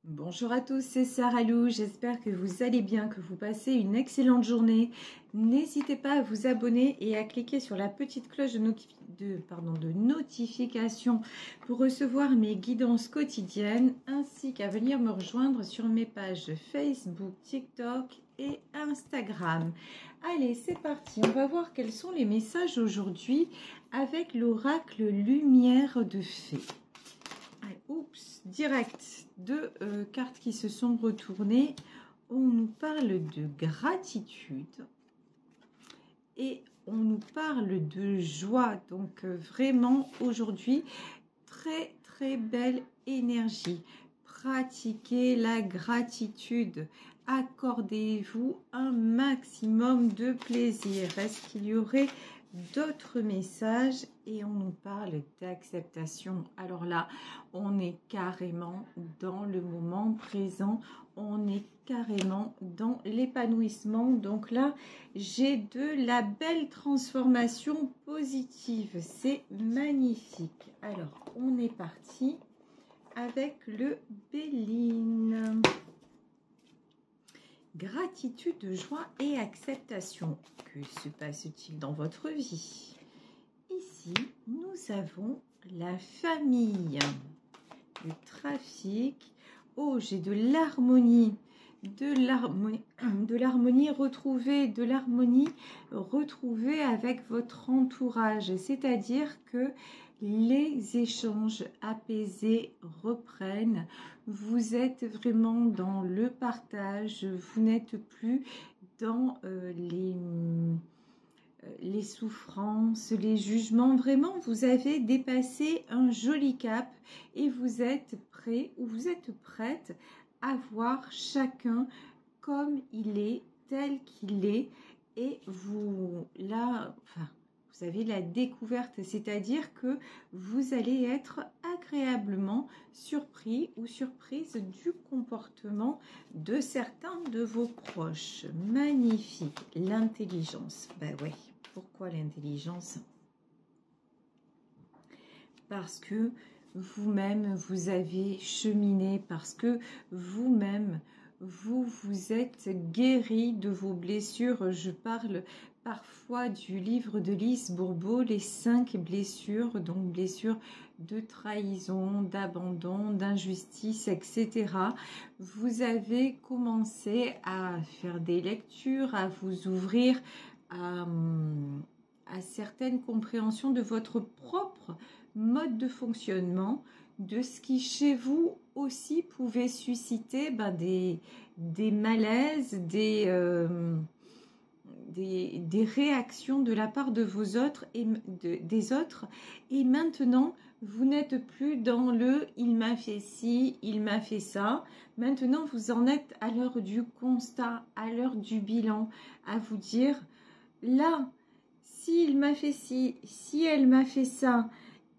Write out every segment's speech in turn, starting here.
Bonjour à tous, c'est Sarah Lou, j'espère que vous allez bien, que vous passez une excellente journée. N'hésitez pas à vous abonner et à cliquer sur la petite cloche de notification pour recevoir mes guidances quotidiennes ainsi qu'à venir me rejoindre sur mes pages Facebook, TikTok et Instagram. Allez, c'est parti, on va voir quels sont les messages aujourd'hui avec l'oracle Lumière de Fée. Oups, direct, deux cartes qui se sont retournées. On nous parle de gratitude et on nous parle de joie. Donc vraiment aujourd'hui, très très belle énergie. Pratiquez la gratitude. Accordez-vous un maximum de plaisir. Est-ce qu'il y aurait d'autres messages? Et on nous parle d'acceptation. Alors là, on est carrément dans le moment présent. On est carrément dans l'épanouissement. Donc là, j'ai de la belle transformation positive. C'est magnifique. Alors, on est parti avec le Béline. Gratitude, joie et acceptation. Que se passe-t-il dans votre vie? Ici, nous avons la famille, le trafic. Oh, j'ai de l'harmonie, de l'harmonie retrouvée avec votre entourage. C'est-à-dire que les échanges apaisés reprennent. Vous êtes vraiment dans le partage. Vous n'êtes plus dans les souffrances, les jugements. Vraiment, vous avez dépassé un joli cap et vous êtes prêt ou vous êtes prête à voir chacun comme il est, tel qu'il est. Et vous, là, vous avez la découverte, c'est-à-dire que vous allez être agréablement surpris ou surprise du comportement de certains de vos proches. Magnifique. L'intelligence. Ben oui. Pourquoi l'intelligence? Parce que vous-même, vous avez cheminé, parce que vous-même, vous êtes guéri de vos blessures. Je parle parfois du livre de Lise Bourbeau, les 5 blessures, donc blessures de trahison, d'abandon, d'injustice, etc. Vous avez commencé à faire des lectures, à vous ouvrir à certaines compréhensions de votre propre mode de fonctionnement, de ce qui chez vous aussi pouvait susciter des malaises, des réactions de la part de vos autres et des autres. Et maintenant, vous n'êtes plus dans le « il m'a fait ci, il m'a fait ça ». Maintenant, vous en êtes à l'heure du constat, à l'heure du bilan, à vous dire « là, s'il m'a fait ci, si elle m'a fait ça,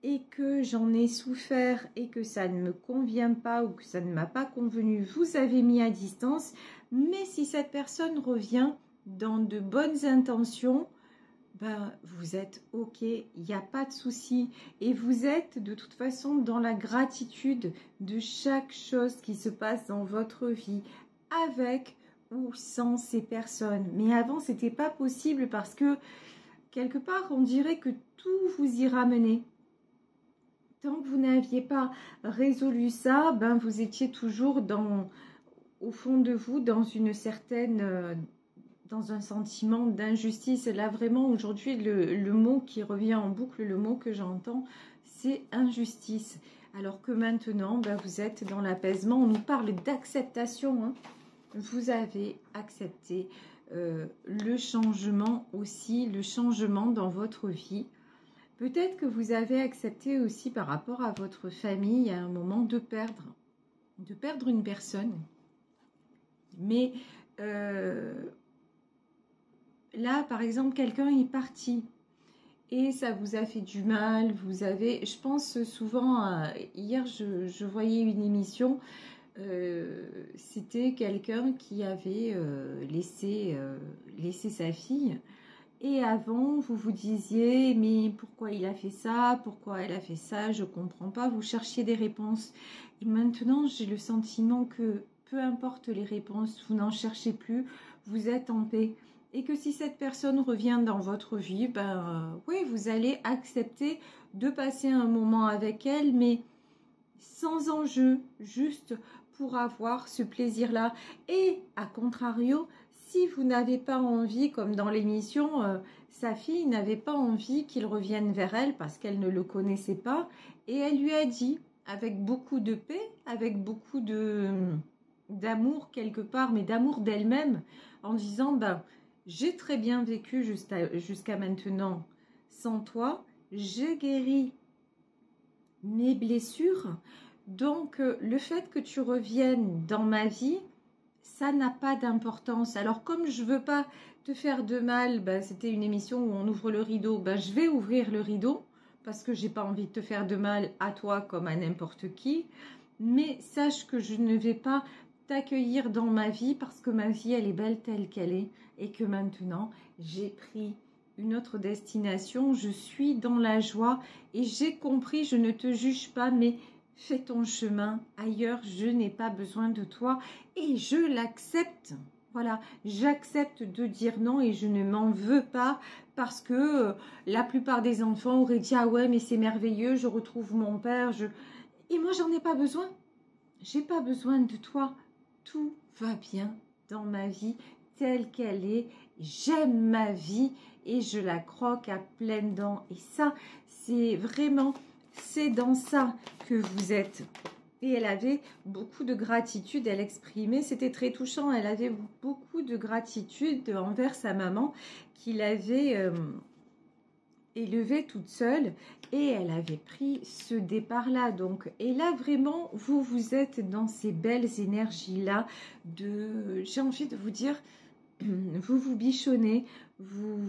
et que j'en ai souffert et que ça ne me convient pas ou que ça ne m'a pas convenu, vous avez mis à distance. Mais si cette personne revient dans de bonnes intentions, ben, vous êtes OK, il n'y a pas de souci. Et vous êtes de toute façon dans la gratitude de chaque chose qui se passe dans votre vie, avec ou sans ces personnes. Mais avant, ce n'était pas possible parce que quelque part, on dirait que tout vous y ramenait. Tant que vous n'aviez pas résolu ça, ben vous étiez toujours au fond de vous, dans une certaine, dans un sentiment d'injustice. Et là, vraiment, aujourd'hui, le mot qui revient en boucle, le mot que j'entends, c'est injustice. Alors que maintenant, ben, vous êtes dans l'apaisement. On nous parle d'acceptation, hein. Vous avez accepté le changement aussi, le changement dans votre vie. Peut-être que vous avez accepté aussi par rapport à votre famille à un moment de perdre une personne. Mais là, par exemple, quelqu'un est parti et ça vous a fait du mal. Vous avez, je pense souvent, hier je voyais une émission, c'était quelqu'un qui avait laissé sa fille. Et avant, vous vous disiez, mais pourquoi il a fait ça? Pourquoi elle a fait ça? Je comprends pas. Vous cherchiez des réponses. Et maintenant, j'ai le sentiment que peu importe les réponses, vous n'en cherchez plus. Vous êtes en paix. Et que si cette personne revient dans votre vie, ben oui, vous allez accepter de passer un moment avec elle, mais sans enjeu, juste pour avoir ce plaisir-là. Et à contrario, si vous n'avez pas envie, comme dans l'émission, sa fille n'avait pas envie qu'il revienne vers elle parce qu'elle ne le connaissait pas, et elle lui a dit, avec beaucoup de paix, avec beaucoup d'amour quelque part, mais d'amour d'elle-même, en disant, ben, j'ai très bien vécu jusqu'à maintenant sans toi, j'ai guéri mes blessures. Donc, le fait que tu reviennes dans ma vie, ça n'a pas d'importance. Alors, comme je veux pas te faire de mal, ben, c'était une émission où on ouvre le rideau, ben, je vais ouvrir le rideau parce que j'ai pas envie de te faire de mal à toi comme à n'importe qui. Mais sache que je ne vais pas t'accueillir dans ma vie parce que ma vie, elle est belle telle qu'elle est et que maintenant, j'ai pris une autre destination. Je suis dans la joie et j'ai compris, je ne te juge pas, mais fais ton chemin ailleurs, je n'ai pas besoin de toi et je l'accepte. Voilà, j'accepte de dire non et je ne m'en veux pas parce que la plupart des enfants auraient dit ah ouais mais c'est merveilleux, je retrouve mon père, et moi j'en ai pas besoin. J'ai pas besoin de toi. Tout va bien dans ma vie telle qu'elle est. J'aime ma vie et je la croque à pleines dents. Et ça, c'est vraiment, c'est dans ça que vous êtes. Et elle avait beaucoup de gratitude, elle exprimait, c'était très touchant, elle avait beaucoup de gratitude envers sa maman qui l'avait élevée toute seule et elle avait pris ce départ-là. Donc, et là, vraiment, vous êtes dans ces belles énergies-là de, j'ai envie de vous dire, vous vous bichonnez, vous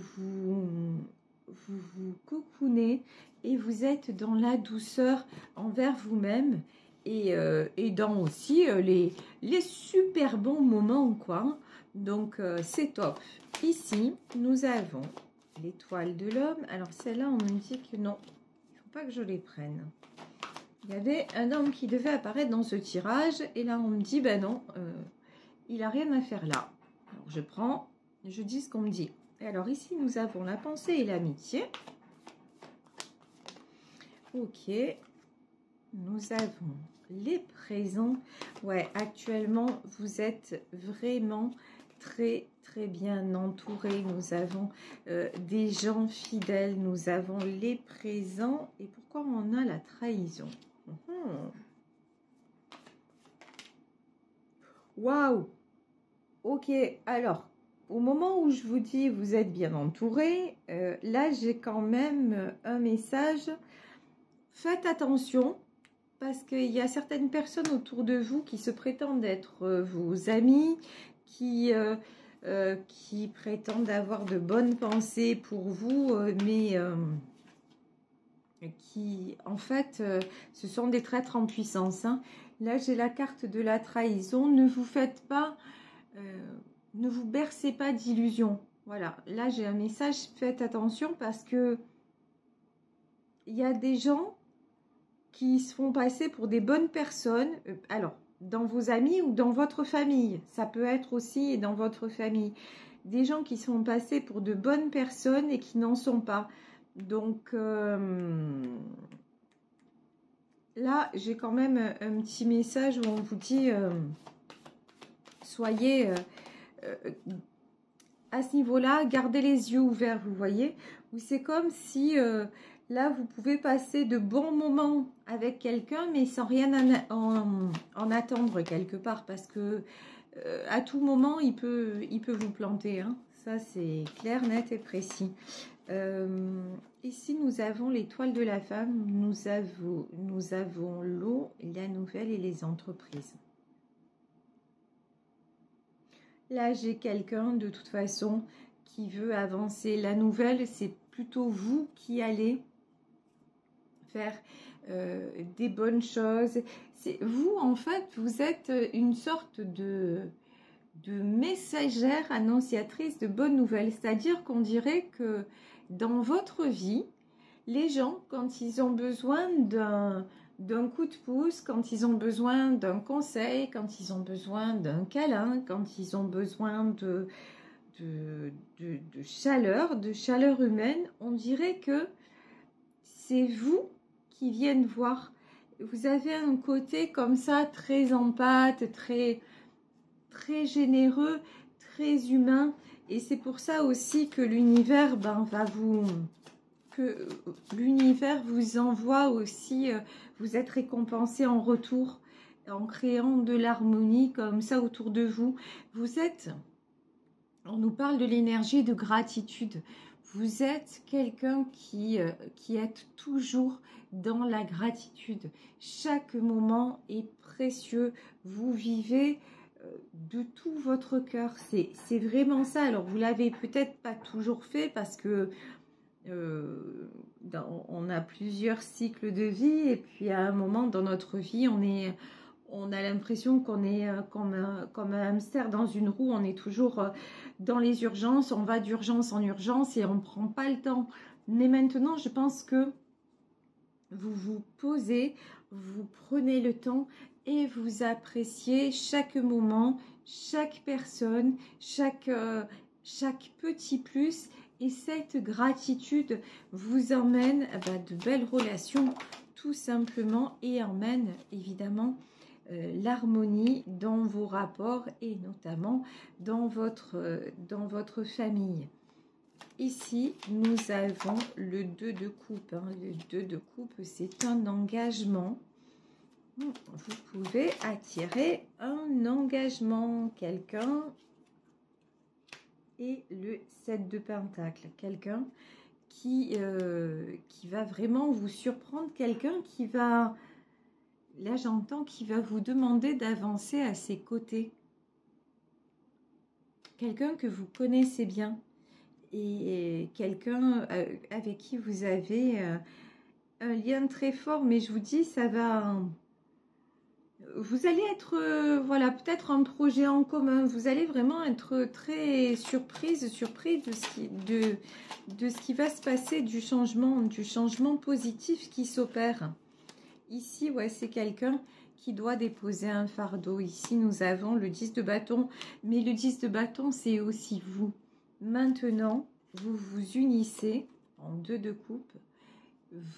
cocoonez et vous êtes dans la douceur envers vous-même et dans aussi les super bons moments, quoi. Donc, c'est top. Ici, nous avons l'étoile de l'homme. Alors, celle-là, on me dit que non, il ne faut pas que je les prenne. Il y avait un homme qui devait apparaître dans ce tirage et là, on me dit, ben non, il n'a rien à faire là. Alors, je prends, je dis ce qu'on me dit. Et alors, ici, nous avons la pensée et l'amitié. Ok. Nous avons les présents. Ouais, actuellement, vous êtes vraiment très, très bien entourés. Nous avons des gens fidèles. Nous avons les présents. Et pourquoi on a la trahison? Waouh! Ok, alors, au moment où je vous dis vous êtes bien entouré, là j'ai quand même un message. Faites attention parce qu'il y a certaines personnes autour de vous qui se prétendent être vos amis, qui prétendent avoir de bonnes pensées pour vous, mais qui en fait ce sont des traîtres en puissance. Hein. Là j'ai la carte de la trahison. Ne vous faites pas... ne vous bercez pas d'illusions. Voilà, là j'ai un message, faites attention parce que il y a des gens qui se font passer pour des bonnes personnes. Alors, dans vos amis ou dans votre famille, ça peut être aussi dans votre famille. Des gens qui se font passer pour de bonnes personnes et qui n'en sont pas. Donc, là, j'ai quand même un petit message où on vous dit, soyez... à ce niveau-là, gardez les yeux ouverts, vous voyez. Ou c'est comme si, là, vous pouvez passer de bons moments avec quelqu'un, mais sans rien en attendre quelque part. Parce que à tout moment, il peut vous planter. Hein. Ça, c'est clair, net et précis. Ici, nous avons l'étoile de la femme. Nous avons l'eau, la nouvelle et les entreprises. Là, j'ai quelqu'un, de toute façon, qui veut avancer. La nouvelle, c'est plutôt vous qui allez faire des bonnes choses. Vous, en fait, vous êtes une sorte de de messagère annonciatrice de bonnes nouvelles. C'est-à-dire qu'on dirait que dans votre vie, les gens, quand ils ont besoin d'un coup de pouce, quand ils ont besoin d'un conseil, quand ils ont besoin d'un câlin, quand ils ont besoin de chaleur humaine, on dirait que c'est vous qui viennent voir. Vous avez un côté comme ça, très empathe, très généreux, très humain. Et c'est pour ça aussi que l'univers que l'univers vous envoie aussi, vous êtes récompensé en retour, en créant de l'harmonie comme ça autour de vous. Vous êtes, on nous parle de l'énergie de gratitude. Vous êtes quelqu'un qui est toujours dans la gratitude. Chaque moment est précieux. Vous vivez de tout votre cœur. C'est vraiment ça. Alors, vous l'avez peut-être pas toujours fait parce que on a plusieurs cycles de vie et puis à un moment dans notre vie, on a l'impression qu'on est comme un hamster dans une roue. On est toujours dans les urgences, on va d'urgence en urgence et on ne prend pas le temps. Mais maintenant, je pense que vous vous posez, vous prenez le temps et vous appréciez chaque moment, chaque personne, chaque petit plus. Et cette gratitude vous emmène de belles relations tout simplement et emmène évidemment l'harmonie dans vos rapports et notamment dans votre famille. Ici, nous avons le 2 de coupe. Le 2 de coupe, c'est un engagement. Vous pouvez attirer un engagement, quelqu'un. Et le 7 de pentacle, quelqu'un qui va vraiment vous surprendre, quelqu'un qui va, là j'entends, qui va vous demander d'avancer à ses côtés. Quelqu'un que vous connaissez bien et quelqu'un avec qui vous avez un lien très fort, mais je vous dis, ça va... Vous allez être, voilà, peut-être un projet en commun. Vous allez vraiment être très surpris de ce qui va se passer, du changement positif qui s'opère. Ici, ouais, c'est quelqu'un qui doit déposer un fardeau. Ici, nous avons le 10 de bâton. Mais le 10 de bâton, c'est aussi vous. Maintenant, vous vous unissez en 2 de coupe.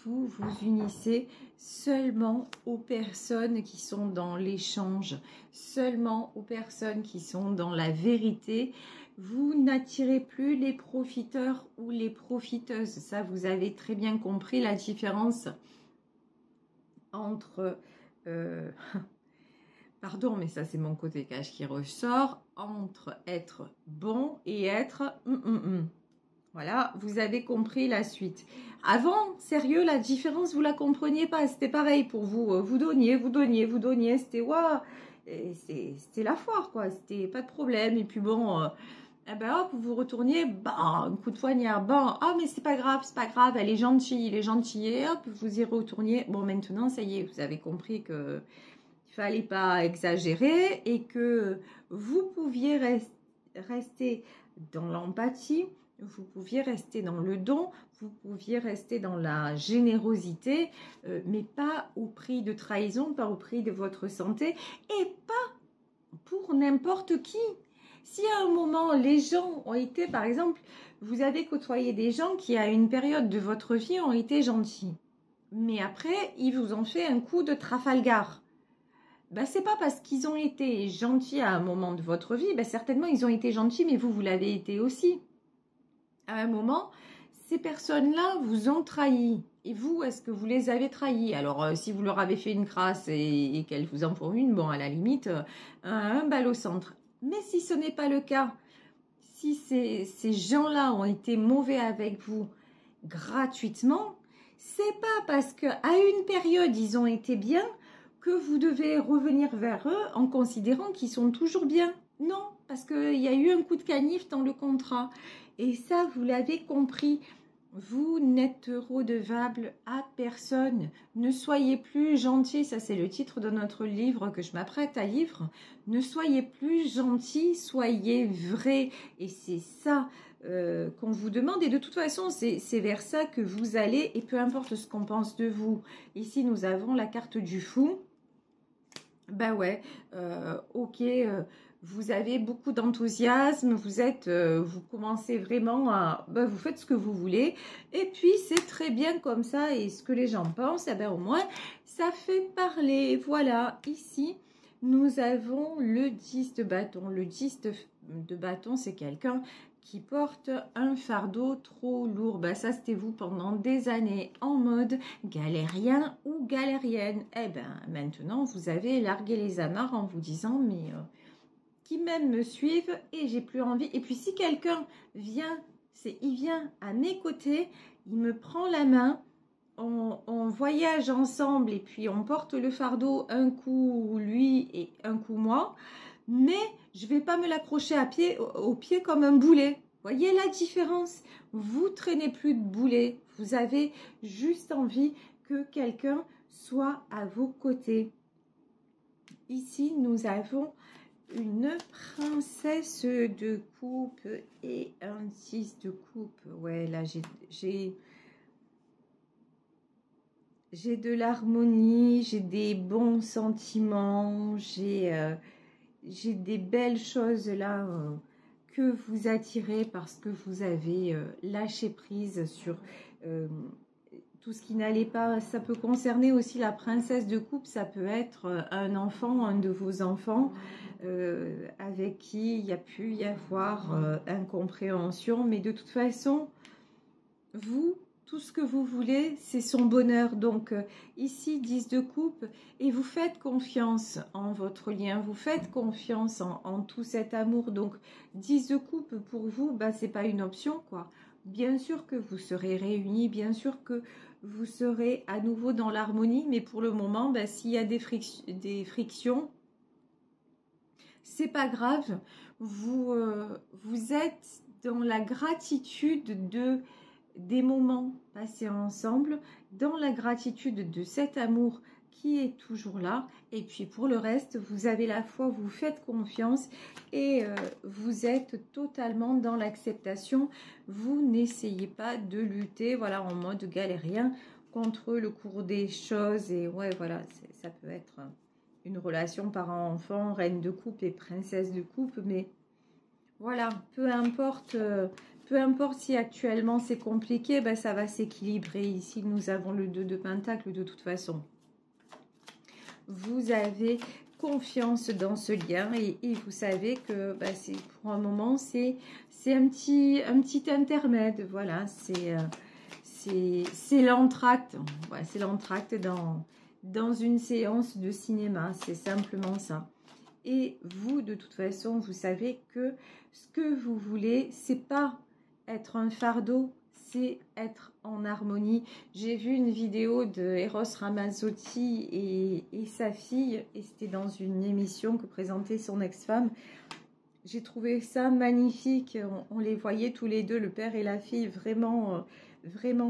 Vous vous unissez seulement aux personnes qui sont dans l'échange, seulement aux personnes qui sont dans la vérité. Vous n'attirez plus les profiteurs ou les profiteuses. Ça, vous avez très bien compris la différence entre... pardon, mais ça, c'est mon côté cache qui ressort. Entre être bon et être... Voilà, vous avez compris la suite. Avant, sérieux, la différence, vous la compreniez pas. C'était pareil pour vous. Vous donniez. C'était waouh, c'était la foire, quoi. C'était pas de problème. Et puis bon, hop, vous retourniez, un coup de poignard, mais c'est pas grave, elle est gentille, Et hop, vous y retourniez. Bon, maintenant, ça y est, vous avez compris que il fallait pas exagérer et que vous pouviez rester dans l'empathie. Vous pouviez rester dans le don, vous pouviez rester dans la générosité, mais pas au prix de trahison, pas au prix de votre santé et pas pour n'importe qui. Si à un moment, les gens ont été, par exemple, vous avez côtoyé des gens qui, à une période de votre vie, ont été gentils. Mais après, ils vous ont fait un coup de Trafalgar. C'est pas parce qu'ils ont été gentils à un moment de votre vie, certainement ils ont été gentils, mais vous l'avez été aussi. À un moment, ces personnes-là vous ont trahi. Et vous, est-ce que vous les avez trahis? Alors, si vous leur avez fait une crasse et qu'elles vous en font une, bon, à la limite, un bal au centre. Mais si ce n'est pas le cas, si ces gens-là ont été mauvais avec vous gratuitement, c'est pas parce qu'à une période, ils ont été bien que vous devez revenir vers eux en considérant qu'ils sont toujours bien. Non, parce qu'il y a eu un coup de canif dans le contrat. Et ça, vous l'avez compris. Vous n'êtes redevable à personne. Ne soyez plus gentil, ça c'est le titre de notre livre que je m'apprête à lire. Ne soyez plus gentil, soyez vrai. Et c'est ça qu'on vous demande. Et de toute façon, c'est vers ça que vous allez. Et peu importe ce qu'on pense de vous. Ici, nous avons la carte du fou. Ben ouais, ok, vous avez beaucoup d'enthousiasme, vous commencez vraiment à, vous faites ce que vous voulez, et puis c'est très bien comme ça, et ce que les gens pensent, eh ben au moins, ça fait parler. Voilà, ici, nous avons le 10 de bâton. Le 10 de bâton, c'est quelqu'un qui porte un fardeau trop lourd. Ben, ça, c'était vous pendant des années en mode galérien ou galérienne. Eh bien, maintenant, vous avez largué les amarres en vous disant, mais qui même me suivent et j'ai plus envie. Et puis, si quelqu'un vient, il vient à mes côtés, il me prend la main, on voyage ensemble et puis on porte le fardeau un coup lui et un coup moi, mais je vais pas me l'accrocher au pied comme un boulet. Voyez la différence? Vous traînez plus de boulet, vous avez juste envie que quelqu'un soit à vos côtés. Ici, nous avons une princesse de coupe et un 10 de coupe. Ouais, là, j'ai de l'harmonie, j'ai des bons sentiments, j'ai des belles choses là que vous attirez parce que vous avez lâché prise sur tout ce qui n'allait pas. Ça peut concerner aussi la princesse de coupe, ça peut être un enfant, un de vos enfants avec qui il y a pu y avoir incompréhension, mais de toute façon, vous, tout ce que vous voulez, c'est son bonheur. Donc ici, 10 de coupe, et vous faites confiance en votre lien, vous faites confiance en tout cet amour. Donc 10 de coupe, pour vous, c'est pas une option, quoi. Bien sûr que vous serez réunis, bien sûr que vous serez à nouveau dans l'harmonie, mais pour le moment, s'il y a des frictions, c'est pas grave. Vous êtes dans la gratitude des moments passés ensemble, dans la gratitude de cet amour qui est toujours là. Et puis pour le reste, vous avez la foi, vous faites confiance et vous êtes totalement dans l'acceptation. Vous n'essayez pas de lutter, voilà, en mode galérien contre le cours des choses. Et ouais, voilà, ça peut être une relation parent-enfant, reine de coupe et princesse de coupe, mais voilà, peu importe si actuellement c'est compliqué, ça va s'équilibrer. Ici, nous avons le 2 de Pentacle de toute façon. Vous avez confiance dans ce lien et vous savez que c'est pour un moment, c'est un petit intermède. Voilà, c'est l'entracte. Ouais, c'est l'entracte dans une séance de cinéma. C'est simplement ça. Et vous, de toute façon, vous savez que ce que vous voulez, c'est pas être un fardeau, c'est être en harmonie. J'ai vu une vidéo de Eros Ramazzotti et sa fille, et c'était dans une émission que présentait son ex-femme. J'ai trouvé ça magnifique. On les voyait tous les deux, le père et la fille, vraiment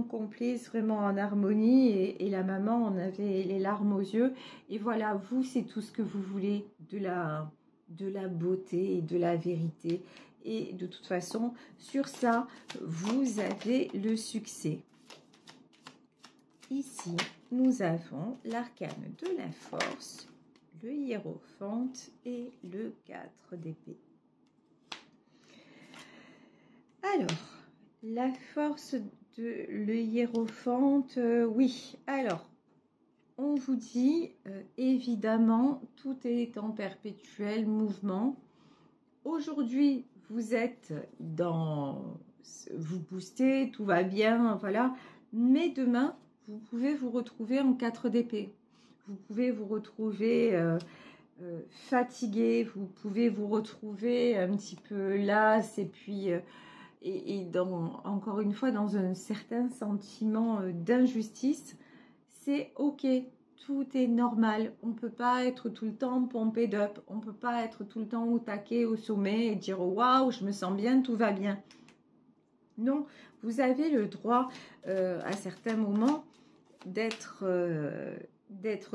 complices, vraiment en harmonie. Et la maman, on avait les larmes aux yeux. Et voilà, vous, c'est tout ce que vous voulez, de la beauté et de la vérité. Et de toute façon, sur ça, vous avez le succès. Ici, nous avons l'arcane de la force, le hiérophante et le 4 d'épée. Alors, la force de le hiérophante, oui. Alors, on vous dit, évidemment, tout est en perpétuel mouvement. Aujourd'hui, vous êtes vous boostez, tout va bien, voilà. Mais demain, vous pouvez vous retrouver en 4 d'épée. Vous pouvez vous retrouver fatigué, vous pouvez vous retrouver un petit peu las et puis encore une fois dans un certain sentiment d'injustice. C'est ok, tout est normal. On ne peut pas être tout le temps pompé d'up, on ne peut pas être tout le temps au taquet, au sommet et dire waouh, je me sens bien, tout va bien. Non, vous avez le droit à certains moments d'être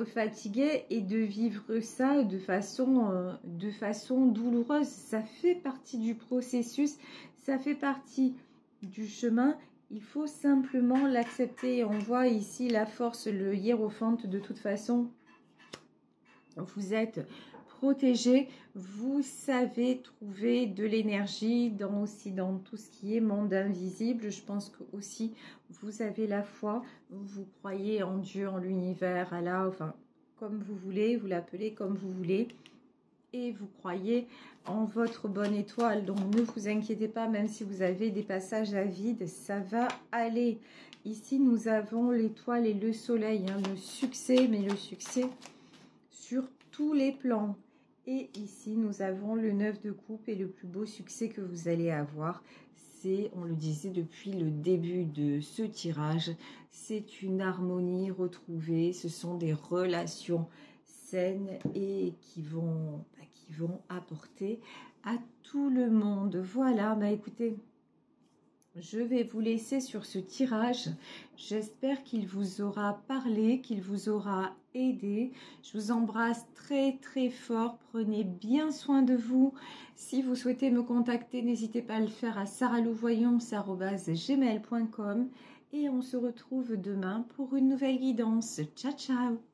fatigué et de vivre ça de façon douloureuse. Ça fait partie du processus, ça fait partie du chemin. Il faut simplement l'accepter. On voit ici la force, le hiérophante. De toute façon, vous êtes protégé, vous savez trouver de l'énergie aussi dans tout ce qui est monde invisible. Je pense que aussi vous avez la foi, vous croyez en Dieu, en l'univers, Allah, enfin comme vous voulez, vous l'appelez comme vous voulez, et vous croyez en votre bonne étoile. Donc ne vous inquiétez pas, même si vous avez des passages à vide, ça va aller. Ici nous avons l'étoile et le soleil, hein, le succès, mais le succès sur tous les plans. Et ici, nous avons le 9 de coupe et le plus beau succès que vous allez avoir, c'est, on le disait depuis le début de ce tirage, c'est une harmonie retrouvée, ce sont des relations saines et qui vont apporter à tout le monde. Voilà, bah écoutez, je vais vous laisser sur ce tirage. J'espère qu'il vous aura parlé, qu'il vous aura aidé. Je vous embrasse très très fort. Prenez bien soin de vous. Si vous souhaitez me contacter, n'hésitez pas à le faire à saralouvoyance@gmail.com. Et on se retrouve demain pour une nouvelle guidance. Ciao, ciao!